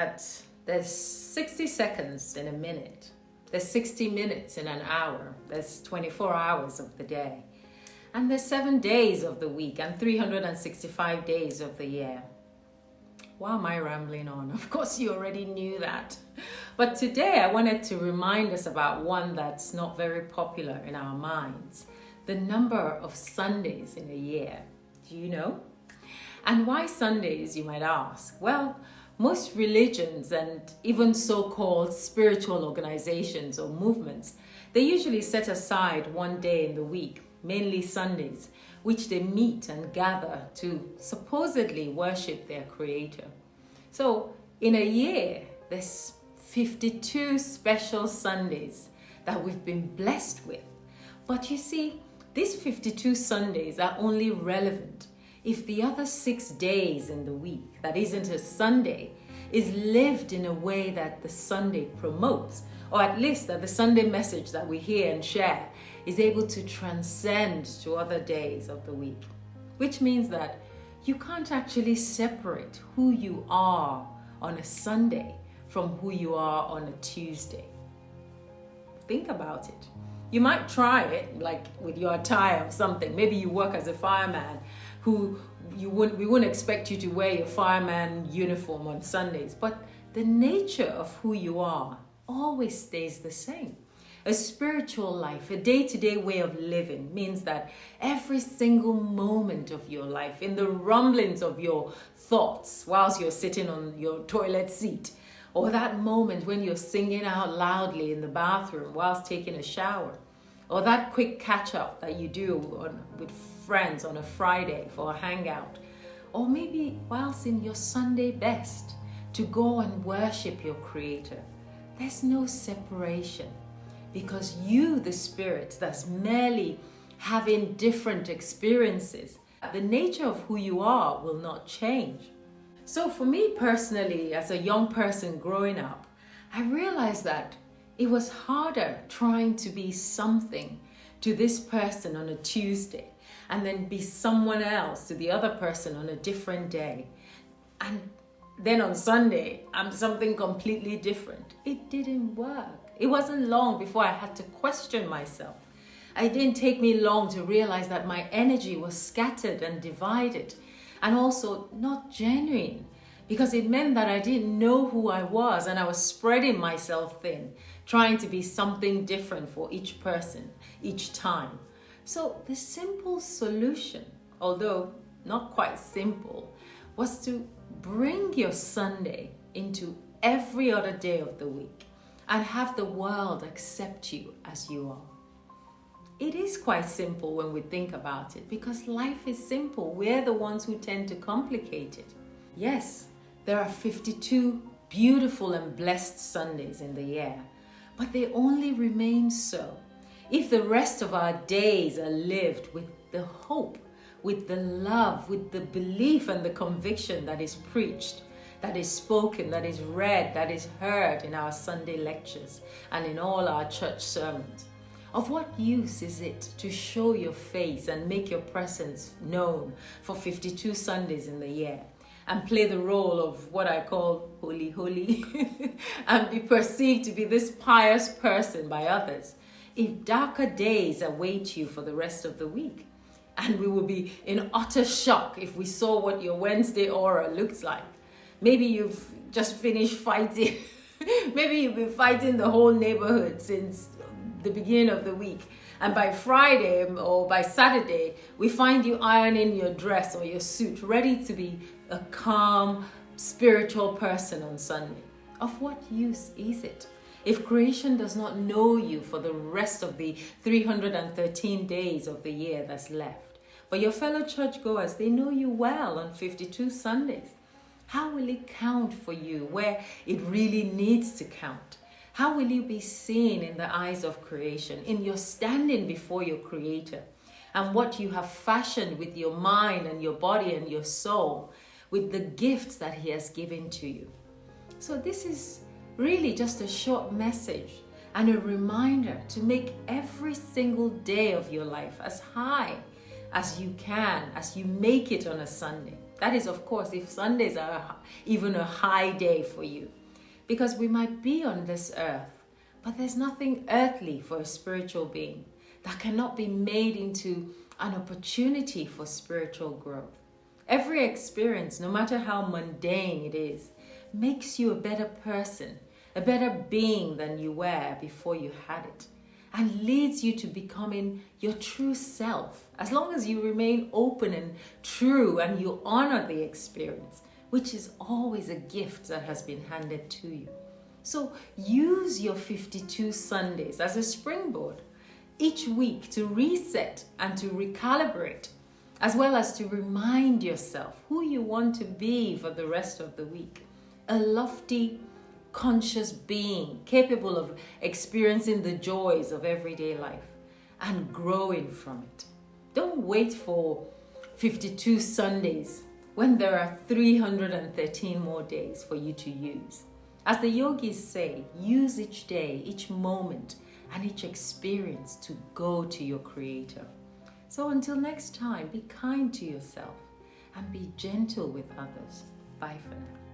that there's 60 seconds in a minute, there's 60 minutes in an hour, there's 24 hours of the day, and there's 7 days of the week and 365 days of the year. Why am I rambling on? Of course, you already knew that. But today I wanted to remind us about one that's not very popular in our minds: the number of Sundays in a year. Do you know? And why Sundays, you might ask? Well, most religions and even so-called spiritual organizations or movements, they usually set aside one day in the week, mainly Sundays, which they meet and gather to supposedly worship their Creator. So in a year, there's 52 special Sundays that we've been blessed with. But you see, these 52 Sundays are only relevant if the other 6 days in the week, that isn't a Sunday, is lived in a way that the Sunday promotes, or at least that the Sunday message that we hear and share is able to transcend to other days of the week. Which means that you can't actually separate who you are on a Sunday from who you are on a Tuesday. Think about it. You might try it, like with your attire or something. Maybe you work as a fireman, we wouldn't expect you to wear your fireman uniform on Sundays, but the nature of who you are always stays the same. A spiritual life, a day-to-day way of living, means that every single moment of your life, in the rumblings of your thoughts whilst you're sitting on your toilet seat, or that moment when you're singing out loudly in the bathroom whilst taking a shower, or that quick catch-up that you do with friends on a Friday for a hangout, or maybe whilst in your Sunday best to go and worship your Creator. There's no separation, because you, the spirit that's merely having different experiences, the nature of who you are will not change. So for me personally, as a young person growing up, I realized that it was harder trying to be something to this person on a Tuesday and then be someone else to the other person on a different day. And then on Sunday, I'm something completely different. It didn't work. It wasn't long before I had to question myself. It didn't take me long to realize that my energy was scattered and divided, and also not genuine, because it meant that I didn't know who I was and I was spreading myself thin, trying to be something different for each person, each time. So the simple solution, although not quite simple, was to bring your Sunday into every other day of the week and have the world accept you as you are. It is quite simple when we think about it, because life is simple. We're the ones who tend to complicate it. Yes, there are 52 beautiful and blessed Sundays in the year, but they only remain so if the rest of our days are lived with the hope, with the love, with the belief and the conviction that is preached, that is spoken, that is read, that is heard in our Sunday lectures and in all our church sermons. Of what use is it to show your face and make your presence known for 52 Sundays in the year and play the role of what I call holy and be perceived to be this pious person by others, if darker days await you for the rest of the week? And we will be in utter shock if we saw what your Wednesday aura looks like. Maybe you've just finished fighting. Maybe you've been fighting the whole neighborhood since the beginning of the week. And by Friday or by Saturday, we find you ironing your dress or your suit, ready to be a calm, spiritual person on Sunday. Of what use is it if creation does not know you for the rest of the 313 days of the year that's left? But your fellow churchgoers, they know you well on 52 Sundays. How will it count for you where it really needs to count? How will you be seen in the eyes of creation, in your standing before your Creator, and what you have fashioned with your mind and your body and your soul, with the gifts that He has given to you? So this is really just a short message and a reminder to make every single day of your life as high as you can, as you make it on a Sunday. That is, of course, if Sundays are even a high day for you. Because we might be on this earth, but there's nothing earthly for a spiritual being that cannot be made into an opportunity for spiritual growth. Every experience, no matter how mundane it is, makes you a better person, a better being than you were before you had it, and leads you to becoming your true self, as long as you remain open and true and you honor the experience, which is always a gift that has been handed to you. So use your 52 Sundays as a springboard each week to reset and to recalibrate, as well as to remind yourself who you want to be for the rest of the week. A lofty, conscious being capable of experiencing the joys of everyday life and growing from it. Don't wait for 52 Sundays when there are 313 more days for you to use. As the yogis say, use each day, each moment, and each experience to go to your Creator. So until next time, be kind to yourself and be gentle with others. Bye for now.